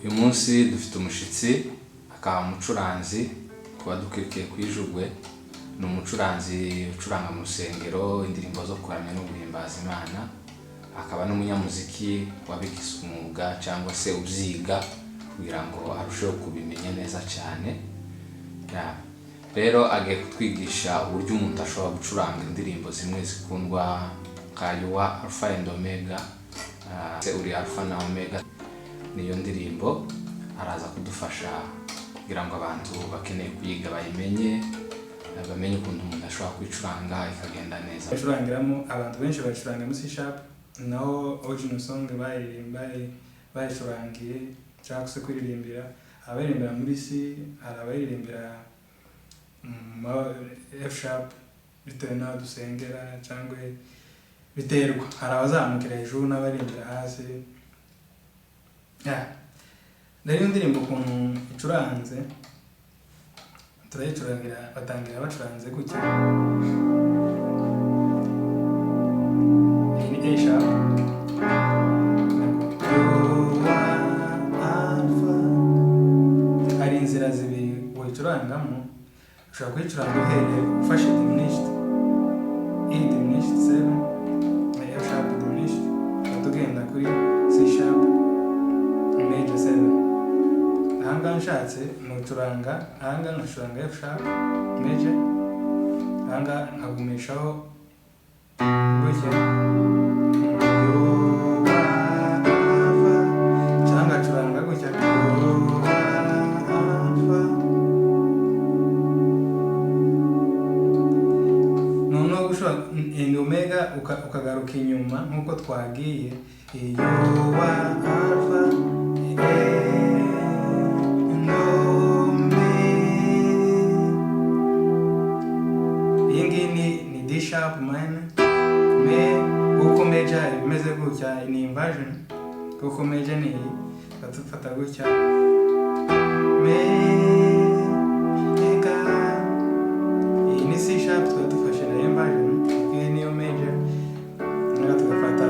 uyu munsi dufite umushitsi akaba umucuranzi kuba dukurikiye kwijugwe ni umucuranzi ucuranga mu rusengero indirimbo zo kuramya no guhimbaza Imana akaba n'umunyamuziki wabigize umwuga cyangwa se ubyiga kugira ngo arusheho kubimenya neza cyane rero agiye kutwigisha uburyo umuntu ashobora gucuranga indirimbo zimwe zikundwa nka alfa and omega uri alfa na omega niyo ndirimbo araza kudufasha kugira ngo abantu bakeneye kuyiga bayimenye bamenye ukuntu umuntu ashobora kwicuranga ikagenda neza. Bacurangiramo abantu benshi bacuranga muri C# naho original song bayicurangiye cyangwa se kuririmbira abaririmbira muri C hari abaririmbira F# bitewe n'aho dusengera cyangwa biterwa hari abazamukira hejuru n'abaririmbira hasi. Rero indirimbo ukuntu icuranze turayicurangira batangira bacuranze gutya. Iyi ni A#. Hari inzira zibiri wayicurangamo ushobora kuyicuranga uhereye ufashe diminished E diminished 7 na F# diminished tugenda kuri C# major 7. Ahangaha nshatse nucuranga ahangaha nkacuranga F# major ahangaha nkagumishaho gutya cyangwa ngacuranga gutya noneho ushobora omega ukagaruka inyuma nkuko twagiye alfa ni D# minor kuko major imeze gutya ni inversion kuko major ni batufata gutya iyi ni C# dufashe na inversion iyi niyo major nayo tugafata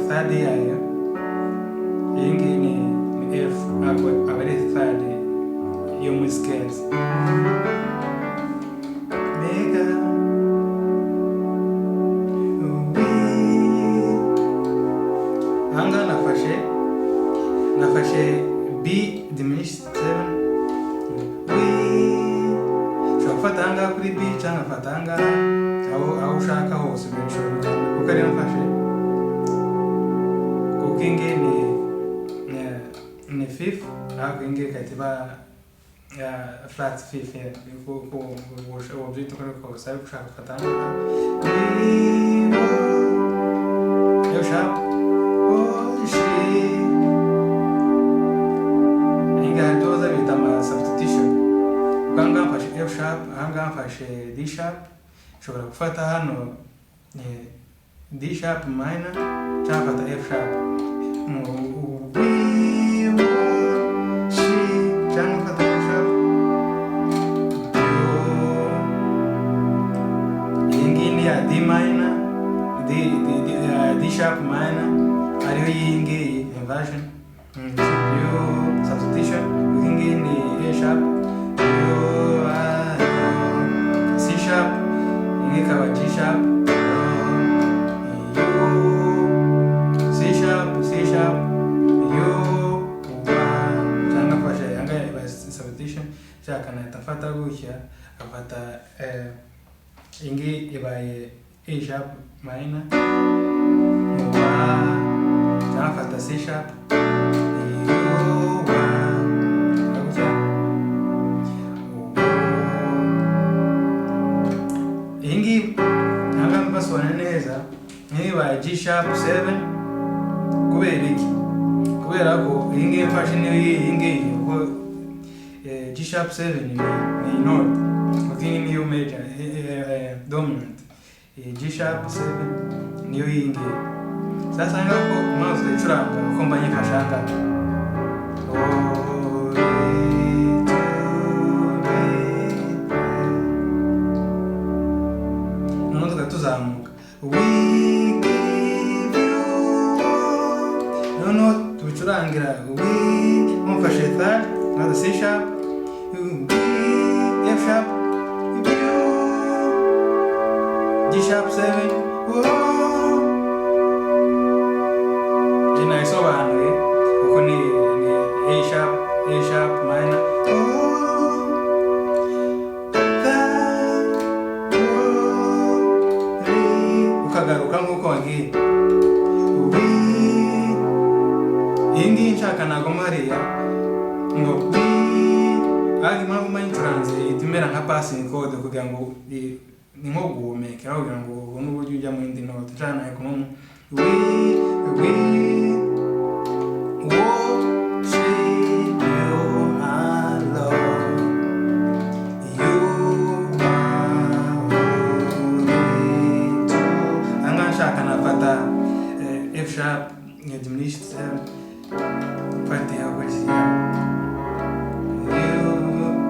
third yayo iyi ngiyi ni F aba ari third yo muri scales ahangaha nafashe B diminished 7 ushobora gufata ahangaha kuri B cyangwa ngafata ahangaha aho ushaka hose kuko ariyo mfashe kuko ingiyi ni fifth ariko ingiyi ikahita iba flat fifth kuko ubyita uko ari kose ariko ushaka gufata ahangaha F#, ahangaha mfashe D#, nshobora gufata hano D# minor cyangwa mfata F# cyangwa mfata F#. Iyi ngiyi ni ya D minor, D# minor ariyo iyi ngiyi inversion yo substitution. Iyi ngiyi ni A#, C# ikaba G sharp, C sharp, U, cyangwa fasha yanga iba substitution shaka na tafata gutya afata ingi ibaye A sharp minor, afata C sharp, ingi nanga mbaswana neza niba G sharp 7 kubera iki kubera ko ingi mfashe ingi ko G sharp 7 ni note lakini niyo major dominant G sharp 7 niyo ingi. Sasa ngako mwanzo gucuranga uko mbanye kashanga tuzamuka we give you no tubicurangira we mufashe third na C sharp F sharp G sharp 7 jina isobanuye uko ni A sharp minor ukagaruka nkuko wagiye ingi nshaka nago mariya ngo ari mpamvu manyicuranze itumera nka passing code kugira ngo ni nko guhumeka kugira ngo ubone uburyo ujya mu yindi note cyane ko we worship you alone, you are shaka nafata F sharp diminished fati hapo you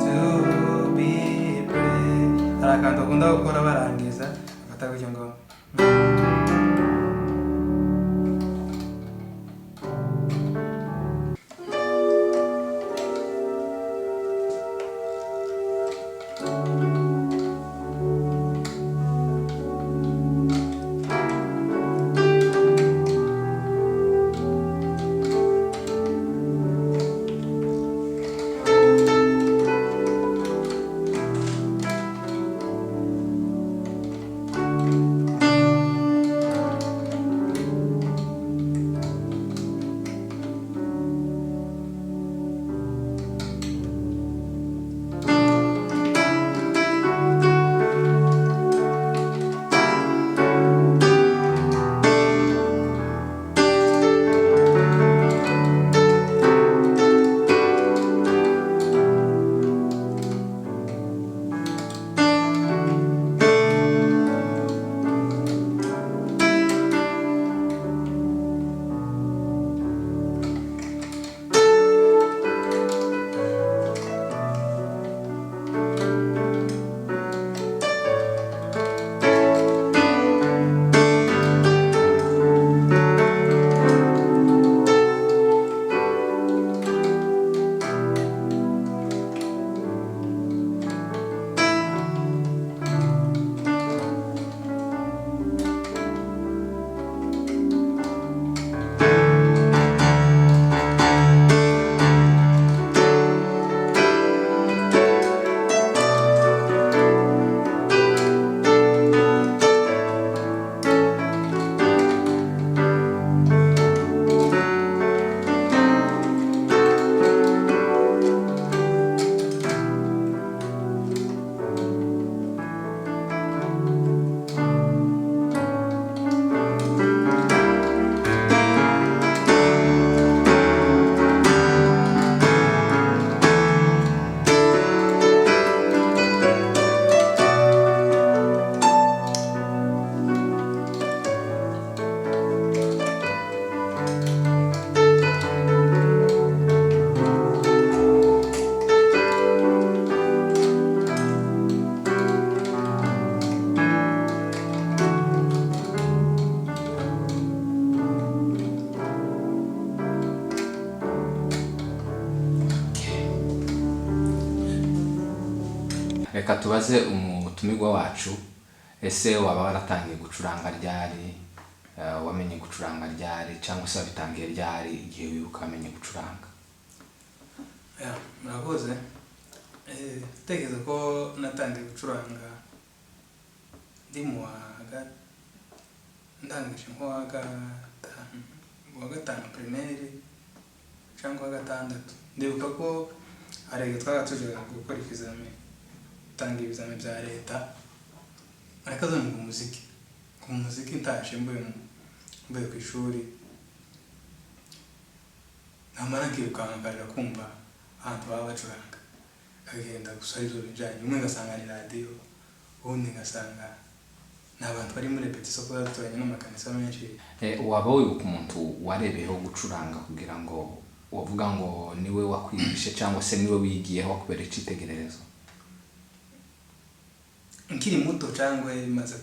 to be praised arakanda kunda gukora barangiza afata gutyo ngo reka tubaze umutumirwa wacu ese waba waratangiye gucuranga ryari, wamenye gucuranga ryari cyangwa se wabitangiye ryari igihe wibuka wamenye gucuranga? Murakoze. Tekereza ko natangiye gucuranga ndi mu ndangije nko wa gatanu primaire cyangwa wa gatandatu. Ndibuka ko arege twagatuje gukora ikizame, tanga ibizame bya leta, ariko zo mu muziki ntashe mbuye ku ishuri. Namara kirukanka kaja kumva ahantu baba bacuranga, kagenda gusa izo bijanye, umwe ngasanga ni radio, ubundi ngasanga n'abantu bari muri repetition ko baturanye n'amakanisa menshi. Waba wibuka umuntu warebeyeho gucuranga kugira ngo wavuga ngo niwe wakwigishe cyangwa se niwe wigiyeho kubera icitegererezo? Nkiri muto cyangwa maze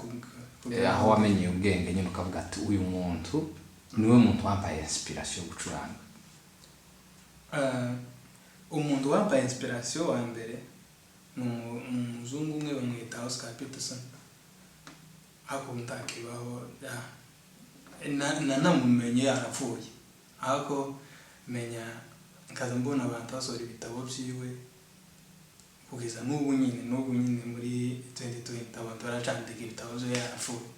aho wamenye ubwenge nyine ukavuga ati uyu muntu niwe muntu wambaye inspiration yo gucuranga? Umuntu wambaye inspiration wa mbere ni umuzungu umwe bamwita Oscar Peterson. Ako ntakibaho namumenye yarapfuye, ako menya nkaza mbona abantu basora ibitabo byiwe kugeza n'ubu nyine muri 2020 abantu baracandika ibitabo byo yarapfuye,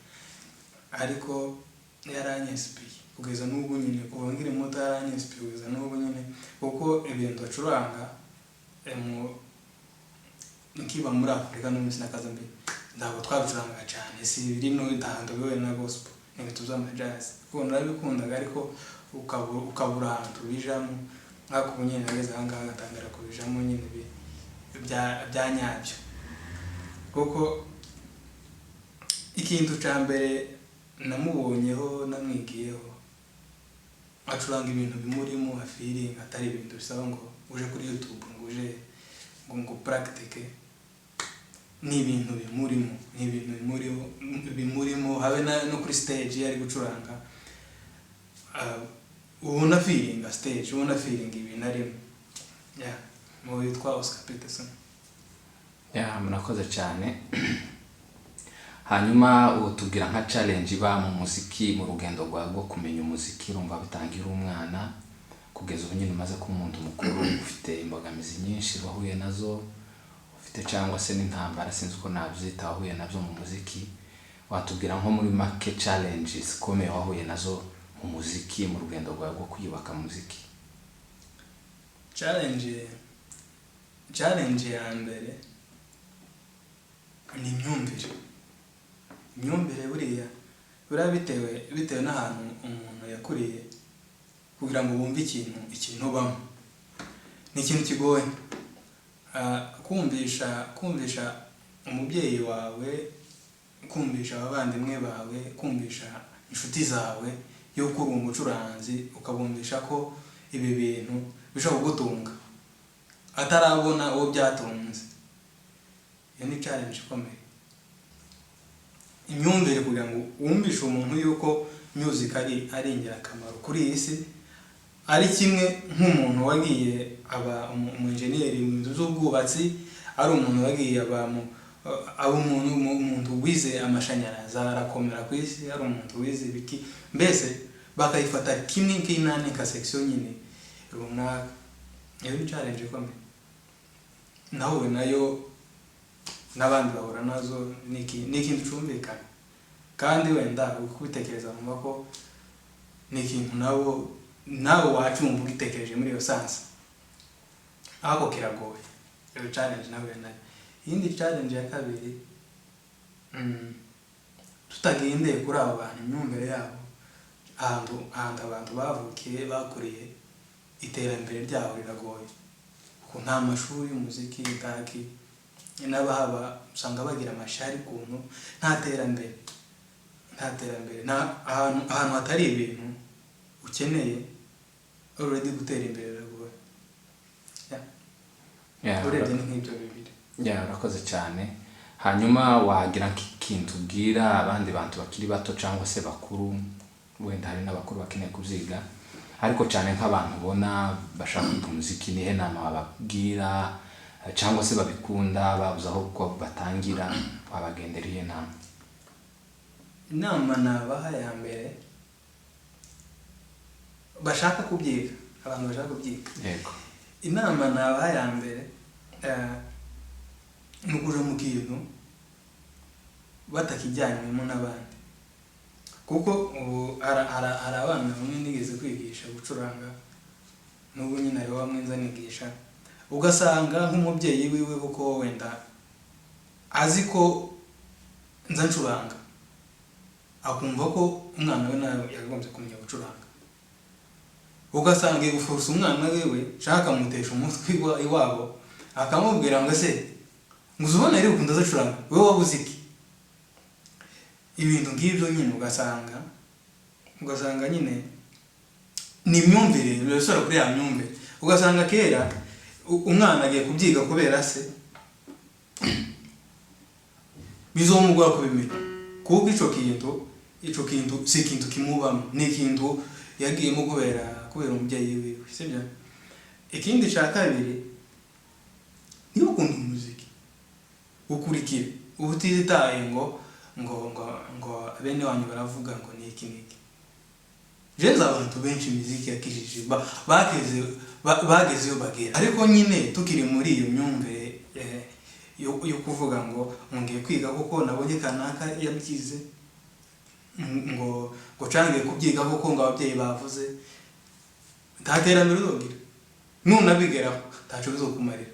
ariko yaranyespiye kugeza n'ubu nyine, kuva ngiri muto yaranyespiye kugeza n'ubu nyine, kuko ibintu bacuranga nkiba muri Afrika no muri Sinakaza mbi ntabwo twabicuranga cyane, si biri no ndahando bewe na gospel n'ibintu by'amajazz kuko narabikundaga, ariko ukabura ahantu bijamo. Nk'ako nyine nageze ahangaha ngatangira kubijamo nyine bya nyabyo, kuko ikintu cya mbere namubonyeho namwigiyeho acuranga ibintu bimurimo feeling, atari ibintu bisaba ngo uje kuri YouTube ngo uje ngo practice. Ni ibintu bimurimo habe no kuri stage yari gucuranga, ubona feeling stage, ubona feeling ibintu arimo. Mu witwa Oscar Peterson. Murakoze cyane. Hanyuma utubwira nka challenge iba mu muziki, mu rugendo rwo kumenya umuziki, urumva bitangira umwana kugeza ubu nyine umaze kuba umuntu mukuru, ufite imbogamizi nyinshi wahuye nazo, ufite cyangwa se n'intambara sinzi uko nabyita wahuye nabyo mu muziki. Watubwira nko muri make challenges komeye wahuye nazo mu muziki, mu rugendo rwo kwiyubaka muziki? Challenge ya mbere ni imyumvire buriya bitewe n'ahantu umuntu yakuriye, kugira ngo bumve ikintu ubamo ni ikintu kigoye. Kumvisha umubyeyi wawe, kumvisha abavandimwe bawe, kumvisha inshuti zawe yuko uri umucuranzi, ukabumvisha ko ibi bintu bishobora kugutunga atarabona uwo byatunze. Iyo ni challenge ikomeye, imyumvire kugira ngo wumvishe umuntu yuko music ari ingirakamaro kuri iyi si, ari kimwe nk'umuntu wagiye aba umunjeniyeri mu bintu z'ubwubatsi, ari umuntu wagiye aba umuntu wize amashanyarazi arakomera ku isi, ari umuntu wize biki, mbese bakayifata kimwe nk'inani ka section nyine runaka. Iyo ni challenge ikomeye nawe nayo n'abandi bahura nazo, n'ikintu cyumvikana, kandi wenda kubitekereza mu mako n'ikintu nawe wacumva ugitekereje muri iyo sansa, ako kiragoye. Iyo challenge nawe nayo. Iyindi challenge ya kabiri, tutagendeye kuri abo bantu imyumvire yabo, ahantu abantu bavukiye bakuriye, iterambere ryabo riragoye kuko nta mashuri y'umuziki itaki, n'abahaba usanga bagira amashari kuntu nta terambere, ahantu hatari ibintu ukeneye already gutera imbere ragwe. Urebye ni nk'ibyo bibiri. Urakoze cyane. Hanyuma wagira nk'ikintu ubwira abandi bantu bakiri bato cyangwa se bakuru, wenda hari n'abakuru bakeneye kubyiga, ariko cyane nk'abantu ubona bashaka kwiga umuziki, nihe nama bababwira cyangwa se babikunda babuze aho ko batangira, wabagendereye nama? inama nabaha ya mbere bashaka kubyiga, abantu bashaka kubyiga. Yego. Inama nabaha ya mbere ni ukuja mu kintu batakijyanywemo n'abandi, kuko ubu hari abana bamwe nigeze kwigisha gucuranga, n'ubu nyine hariho bamwe nza nigisha, ugasanga nk'umubyeyi wiwe kuko wenda azi ko nza ncuranga, akumva ko umwana we nawe yagombye kumenya gucuranga, ugasanga guforsa umwana wewe shaka mutesha umutwe iwabo, akamubwira ngo se nguzubona rero ukunda zacuranga wewe wabuze iki. Ibintu ngibyo nyine ugasanga nyine ni imyumvire birasora kuri ya myumvire, ugasanga kera umwana agiye kubyiga kubera se bizomugwa kubimenya, kuko ico kintu si ikintu kimubamo, ni ikintu yagiyemo kubera umubyeyi wiwe, sibyo? Ikindi ca kabiri niba ukunda umuziki ukurikire, ubutitaye ngo bene wanyu baravuga ngo ni iki niki. Jenza abantu benshi imiziki yakijije bageze yo bagera, ariko nyine tukiri muri iyo myumvire yo kuvuga ngo ngiye kwiga kuko nabonye kanaka yabyize, ngo cangiye kubyiga kuko ngo ababyeyi bavuze, ntaterambere uzogira nunabigeraho ntaco bizokumarira.